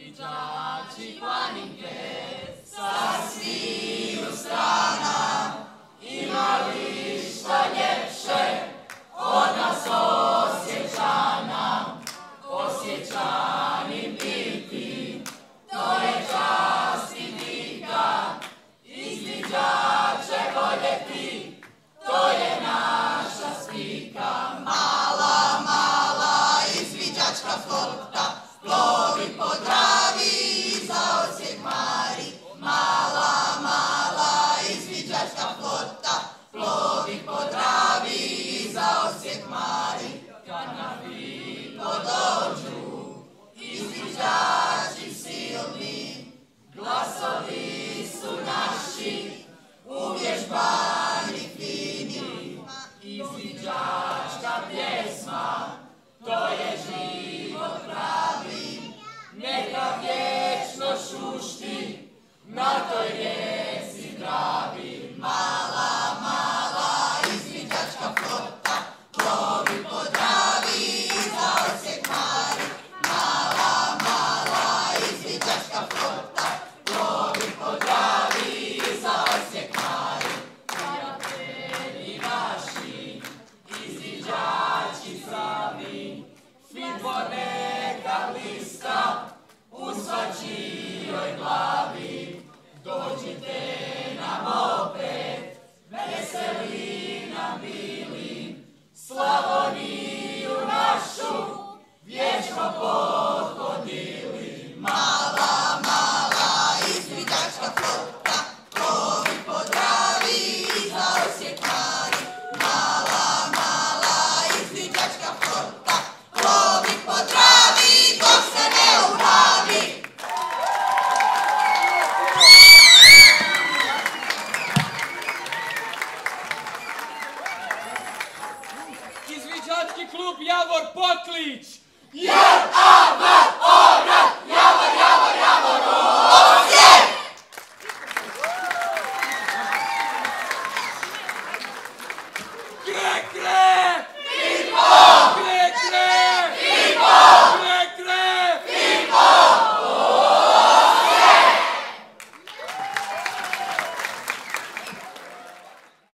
Izviđači planinke sa sviju strana, imali šta ljepše od nas Osječana. Osječanin biti, to je čast i dika, izviđače voljeti, to je naša spika. Mala, mala izviđačka flota plovi po Dravi za Osijek mari. Mala, mala izviđačka flota plovi po Dravi za Osijek mari. Kad na Vipo dođu izviđači silni, glasovi su naši, uvježbani fini. izviđačka pjesma, to je život pravi, neka vječno šušti na toj rijeci Dravi. Mala, mala izviđačka flota plovi po Dravi za Osijek mari. Mala, mala izviđačka flota plovi po Dravi za Osijek mari. Prijatelji naši, izviđači sami, Fibo neka lista u svačijoj glavi. Dođite nam opet, veseli nam bili, Slavoniju našu vječno pothodili. Mala, mala izviđačka flota plovi po Dravi za Osijek mari. Mala, mala izviđačka flota plovi po Dravi dok se ne udavi. Izviđački klub Javor Poklić! J-A-V-O